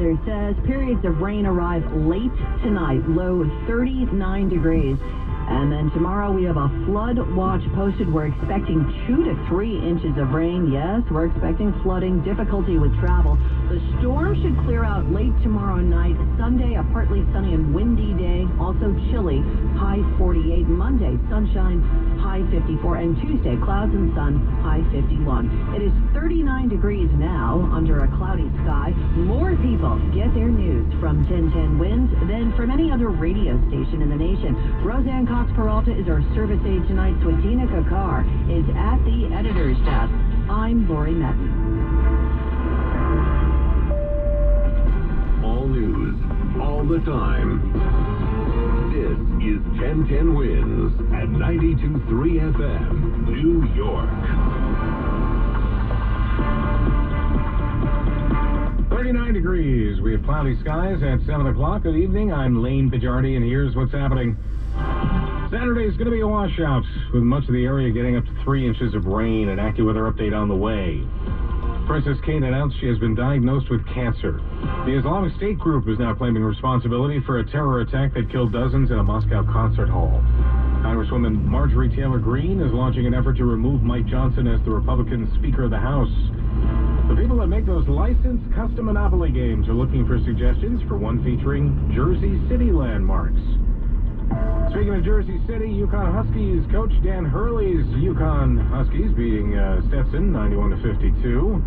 weather says periods of rain arrive late tonight, low 39 degrees. And then tomorrow we have a flood watch posted. We're expecting 2 to 3 inches of rain. Yes, we're expecting flooding, difficulty with travel. The storm should clear out late tomorrow night. Sunday, a partly sunny and windy day. Also chilly, high 48. Monday, sunshine, high 54. And Tuesday, clouds and sun, high 51. It is 39 degrees now under a cloudy sky. More people get their news from 1010 Winds than from any other radio station in the nation. Roseanne Cox-Peralta is our service aide tonight. Swatina Kakar is at the editor's desk. I'm Lori Metton. All news, all the time. This is 1010 Winds at 92.3 FM, New York. 39 degrees. We have cloudy skies at 7 o'clock. Good evening. I'm Lane Pajardi, and here's what's happening. Saturday is going to be a washout, with much of the area getting up to 3 inches of rain. An AccuWeather update on the way. Princess Kate announced she has been diagnosed with cancer. The Islamic State group is now claiming responsibility for a terror attack that killed dozens in a Moscow concert hall. Congresswoman Marjorie Taylor Greene is launching an effort to remove Mike Johnson as the Republican Speaker of the House. The people that make those licensed custom Monopoly games are looking for suggestions for one featuring Jersey City landmarks. Speaking of Jersey City, Yukon Huskies coach Dan Hurley's Yukon Huskies beating Stetson 91-52.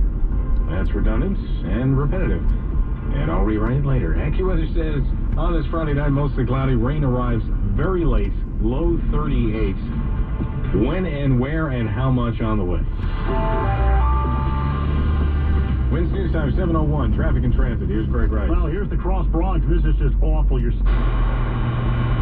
That's redundant and repetitive. And I'll rewrite it later. AccuWeather says on this Friday night, mostly cloudy. Rain arrives very late, low 38. When and where and how much on the way. Winds News Time 7:01. Traffic and transit. Here's Greg Wright. Well, here's the Cross Bronx. This is just awful. You're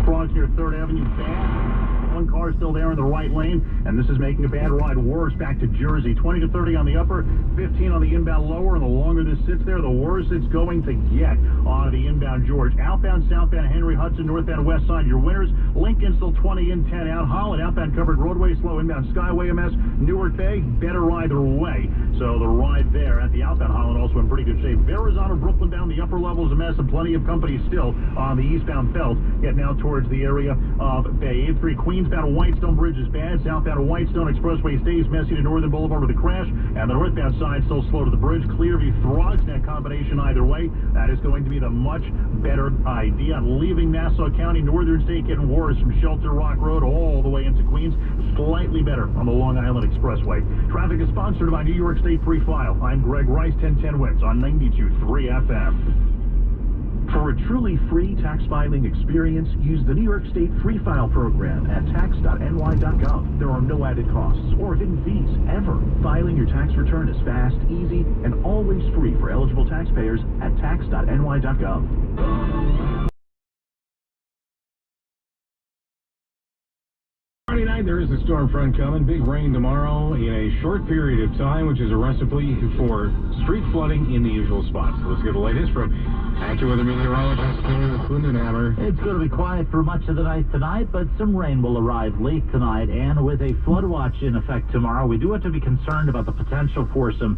Bronx here, 3rd Avenue, bad. One car still there in the right lane, and this is making a bad ride worse back to Jersey. 20 to 30 on the upper, 15 on the inbound lower, and the longer this sits there, the worse it's going to get on the inbound George. Outbound, southbound, Henry, Hudson, northbound, west side, your winners. Lincoln still 20 in, 10 out. Holland, outbound covered roadway, slow inbound Skyway, MS. Newark Bay, better either way. So the ride there at the outbound Holland also in pretty good shape. Verrazano, Brooklyn down the upper levels a mess, and plenty of company still on the eastbound belt. Getting out towards the area of Bay. 83 Queensbound Whitestone Bridge is bad. Southbound Whitestone Expressway stays messy to Northern Boulevard with a crash, and the northbound side still slow to the bridge. Clearview Throgsneck combination either way. That is going to be the much better idea. Leaving Nassau County, Northern State getting worse from Shelter Rock Road all the way into Queens. Slightly better on the Long Island Expressway. Traffic is sponsored by New York State Free File. I'm Greg Rice, 1010 Winds on 92.3 FM. For a truly free tax filing experience, use the New York State Free File program at tax.ny.gov. There are no added costs or hidden fees ever. Filing your tax return is fast, easy, and always free for eligible taxpayers at tax.ny.gov. Friday night, there is a storm front coming. Big rain tomorrow in a short period of time, which is a recipe for street flooding in the usual spots. Let's get the latest from AccuWeather meteorologist Kundenhammer. It's going to be quiet for much of the night tonight, but some rain will arrive late tonight, and with a flood watch in effect tomorrow, we do have to be concerned about the potential for some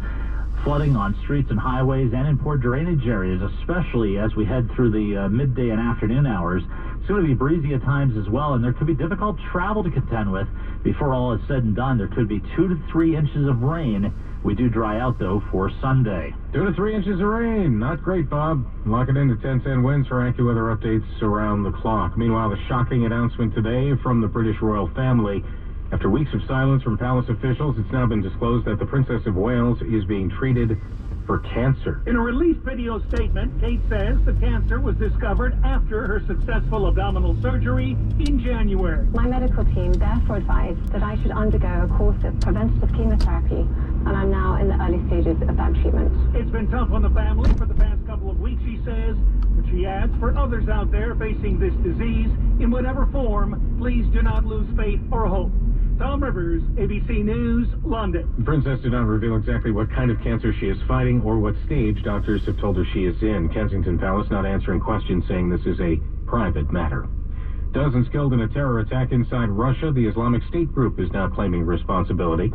flooding on streets and highways and in poor drainage areas, especially as we head through the midday and afternoon hours. It's going to be breezy at times as well, and there could be difficult travel to contend with. Before all is said and done, there could be 2 to 3 inches of rain. We do dry out, though, for Sunday. 2 to 3 inches of rain. Not great, Bob. Lock it into 1010 Winds for AccuWeather updates around the clock. Meanwhile, the shocking announcement today from the British royal family. After weeks of silence from palace officials, it's now been disclosed that the Princess of Wales is being treated for cancer. In a released video statement, Kate says the cancer was discovered after her successful abdominal surgery in January. My medical team therefore advised that I should undergo a course of preventative chemotherapy, and I'm now in the early stages of that treatment. It's been tough on the family for the past couple of weeks, she says, but she adds, for others out there facing this disease, in whatever form, please do not lose faith or hope. Tom Rivers, ABC News, London. The princess did not reveal exactly what kind of cancer she is fighting or what stage doctors have told her she is in. Kensington Palace not answering questions, saying this is a private matter. Dozens killed in a terror attack inside Russia. The Islamic State group is now claiming responsibility.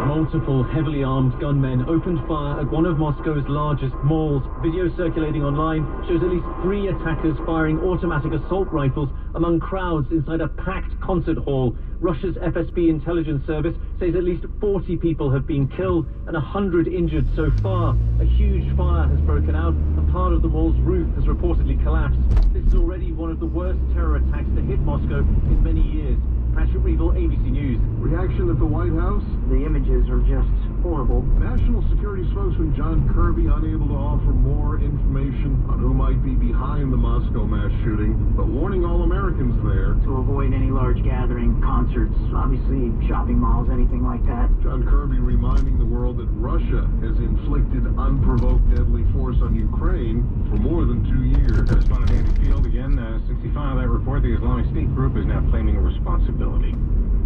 Multiple heavily armed gunmen opened fire at one of Moscow's largest malls. Video circulating online shows at least 3 attackers firing automatic assault rifles among crowds inside a packed concert hall. Russia's FSB intelligence service says at least 40 people have been killed and 100 injured so far. A huge fire has broken out. A part of the mall's roof has reportedly collapsed. This is already one of the worst terror attacks to hit Moscow in many years. Patrick Regal, ABC News. Reaction at the White House? The images are just horrible. National Security spokesman John Kirby unable to offer more information on who might be behind the Moscow mass shooting, but warning all Americans there to avoid any large gathering, concerts, obviously shopping malls, anything like that. John Kirby reminding the world that Russia has inflicted unprovoked deadly force on Ukraine for more than 2 years. Correspondent Andy Field again, 65 of that report. The Islamic State group is now claiming responsibility.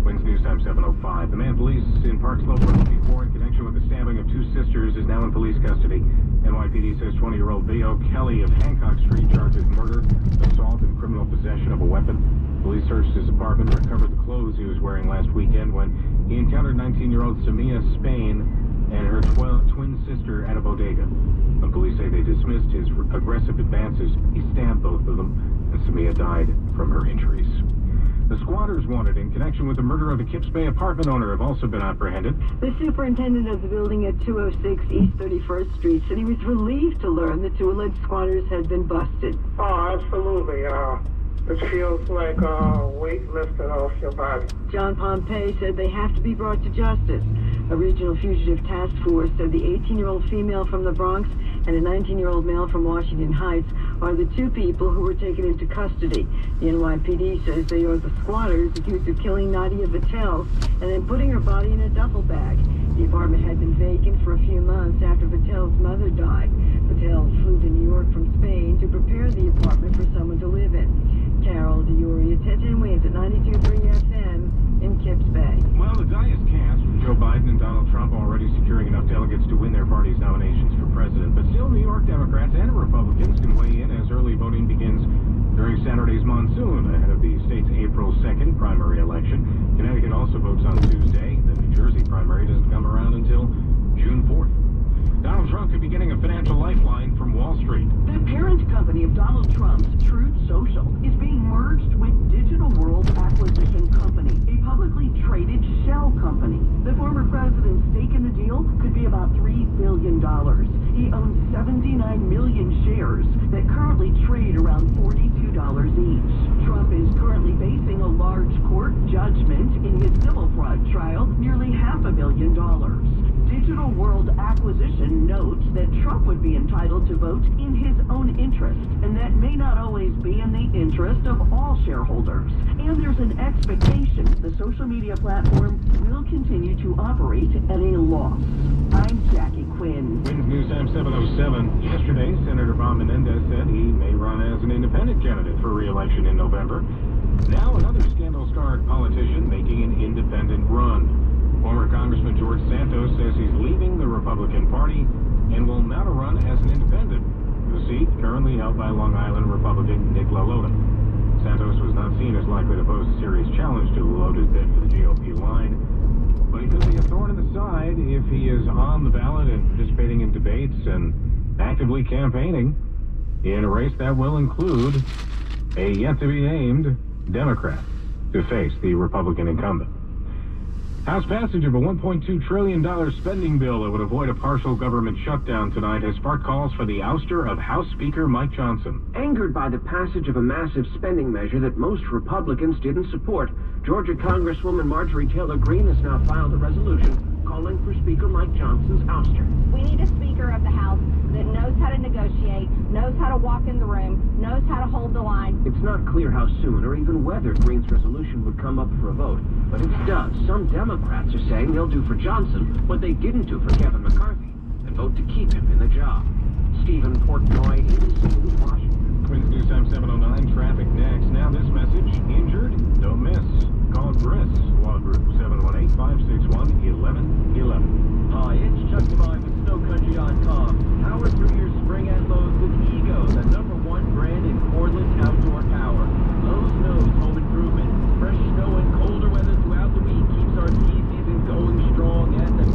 Wednesday News Time 7:05. The man police in Park Slope were looking for in connection with the stabbing of 2 sisters is now in police custody. NYPD says 20-year-old Theo Kelly of Hancock Street charges murder, assault, and criminal possession of a weapon. Police searched his apartment and recovered the clothes he was wearing last weekend when he encountered 19-year-old Samia Spain and her twin sister at a bodega. When police say they dismissed his aggressive advances, he stabbed both of them, and Samia died from her injuries. The squatters wanted in connection with the murder of the Kips Bay apartment owner have also been apprehended. The superintendent of the building at 206 East 31st Street said he was relieved to learn the 2 alleged squatters had been busted. Oh, absolutely. It feels like a weight lifted off your body. John Pompey said they have to be brought to justice. A regional fugitive task force said the 18-year-old female from the Bronx and a 19-year-old male from Washington Heights are the 2 people who were taken into custody. The NYPD says they are the squatters accused of killing Nadia Patel and then putting her body in a duffel bag. The apartment had been vacant for a few months after Patel's mother died. Patel flew to New York from Spain to prepare the apartment for someone to live in. Carol DeUria, 1010 Wins at 92.3 FM in Kips Bay. Well, the die is cast with Joe Biden and Donald Trump already securing enough delegates to win their party's nominations for president. But still, New York Democrats and Republicans can weigh in as early voting begins during Saturday's monsoon ahead of the state's April 2nd primary election. Connecticut also votes on Tuesday. The New Jersey primary doesn't come around until June 4th. Donald Trump could be getting a financial lifeline from Wall Street. The parent company of Donald Trump's Truth Social is being merged with Digital World Acquisition Company, a publicly traded shell company. The former president's stake in the deal could be about $3 billion. He owns 79 million shares that currently trade around $42 each. Trump is currently facing a large court judgment in his civil fraud trial, nearly $500 million. Digital World Acquisition notes that Trump would be entitled to vote in his own interest, and that may not always be in the interest of all shareholders. And there's an expectation the social media platform will continue to operate at a loss. I'm Jackie Quinn. Wins News Time 7:07. Yesterday, Senator Bob Menendez said he may run as an independent candidate for re-election in November. Now another scandal-starred politician making an independent run. Former Congressman George Santos says he's leaving the Republican Party and will now run as an independent. The seat currently held by Long Island Republican Nick LaLota. Santos was not seen as likely to pose a serious challenge to LaLota's bid for the GOP line, but he could be a thorn in the side if he is on the ballot and participating in debates and actively campaigning in a race that will include a yet-to-be-named Democrat to face the Republican incumbent. House passage of a $1.2 trillion spending bill that would avoid a partial government shutdown tonight has sparked calls for the ouster of House Speaker Mike Johnson. Angered by the passage of a massive spending measure that most Republicans didn't support, Georgia Congresswoman Marjorie Taylor Greene has now filed a resolution calling for Speaker Mike Johnson's ouster. We need a Speaker of the House that knows how to negotiate, knows how to walk in the room, knows how to hold the line. It's not clear how soon or even whether Greene's resolution would come up for a vote. But if it does, some Democrats are saying they'll do for Johnson what they didn't do for Kevin McCarthy and vote to keep him in the job. Stephen Portnoy, ABC News, Washington. Twins News Time 7:09. Traffic next. Now this message: injured? Don't miss. Call Chris. Law Group 718-561-1111. Hi, it's Chuck Devine with SnowCountry.com. Power through your spring at Lowe's with Ego, the #1 brand in cordless outdoor power. Lowe's knows home improvement. Fresh snow and colder weather throughout the week keeps our ski season going strong at the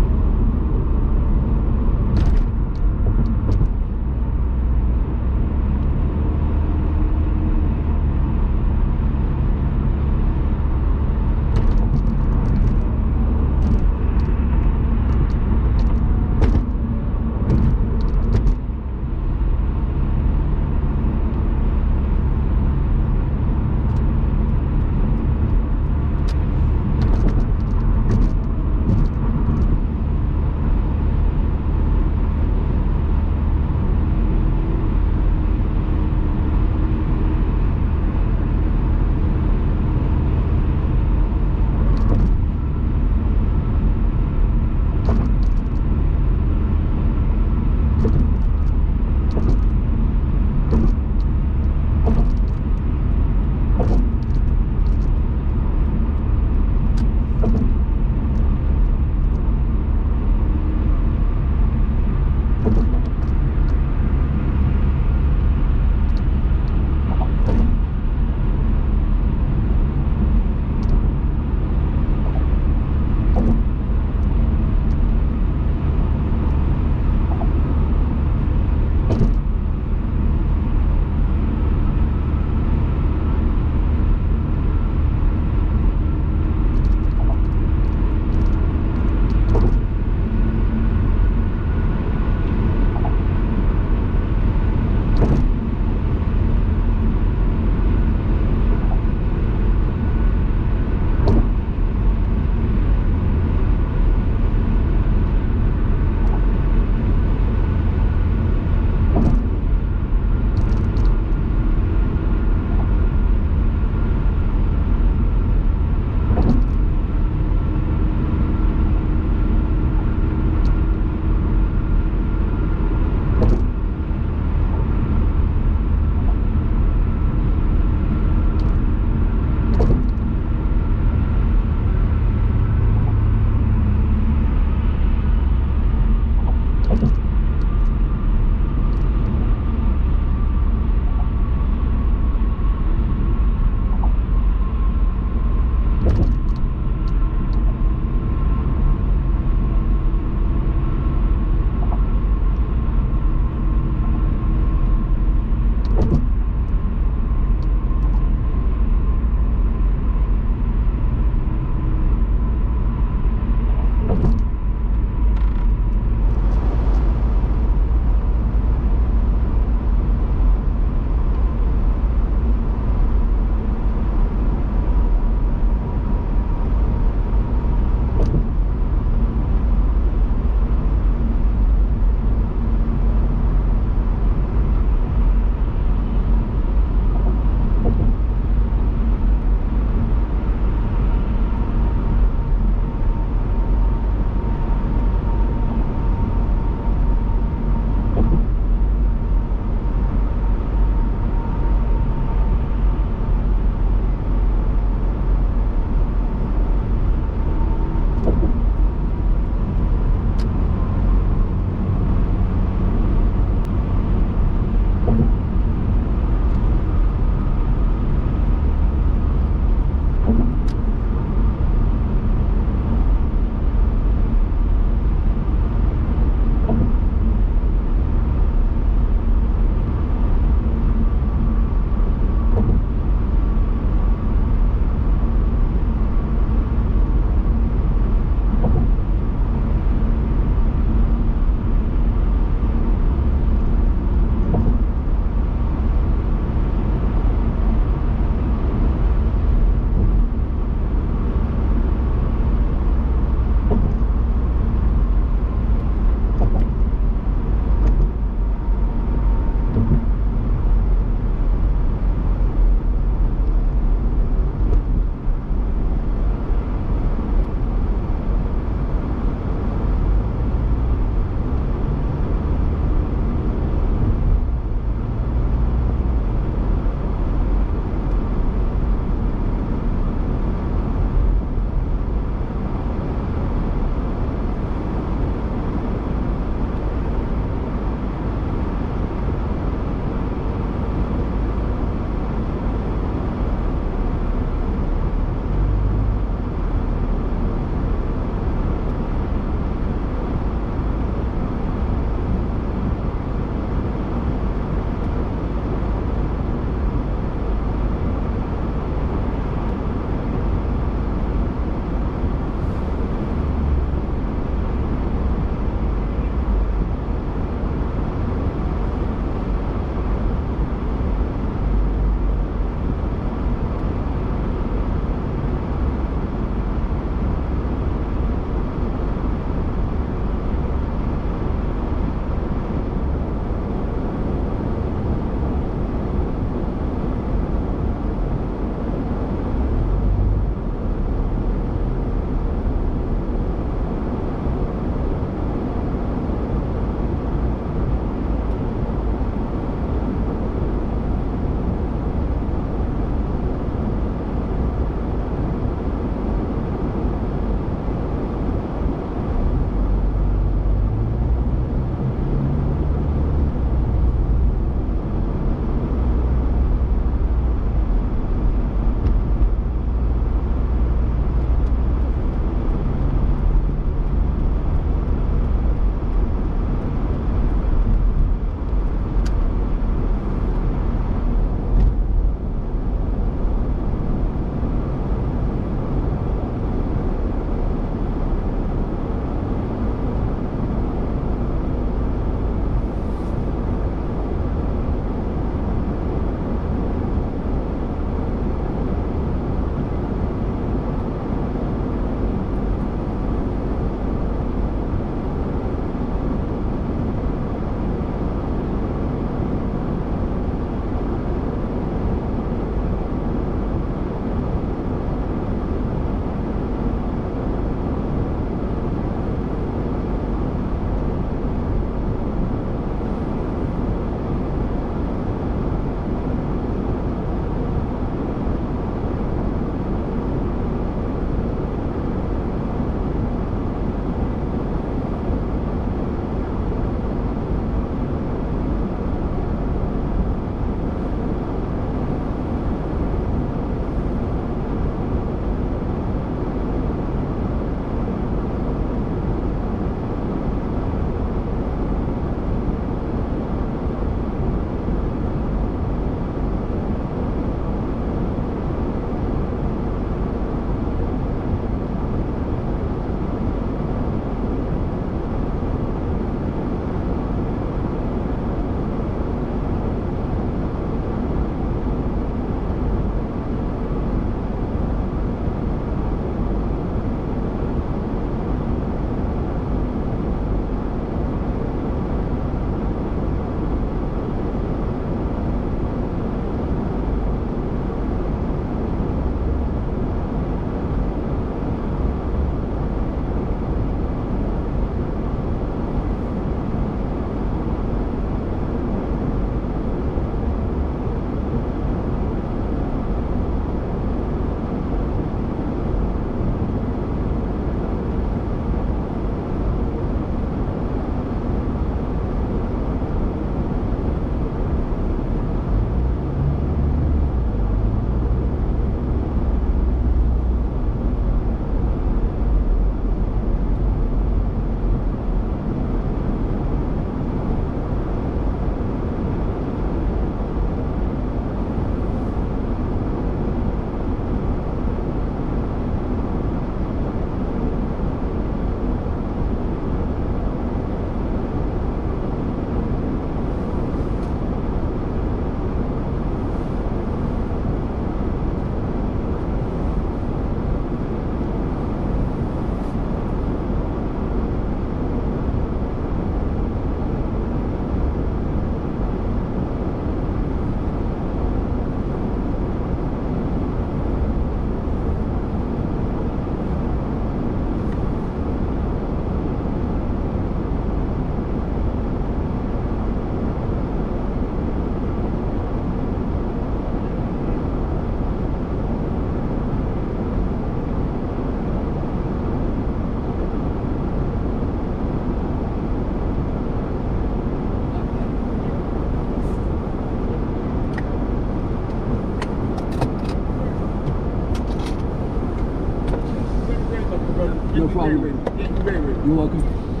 No problem. Very ready. You're welcome.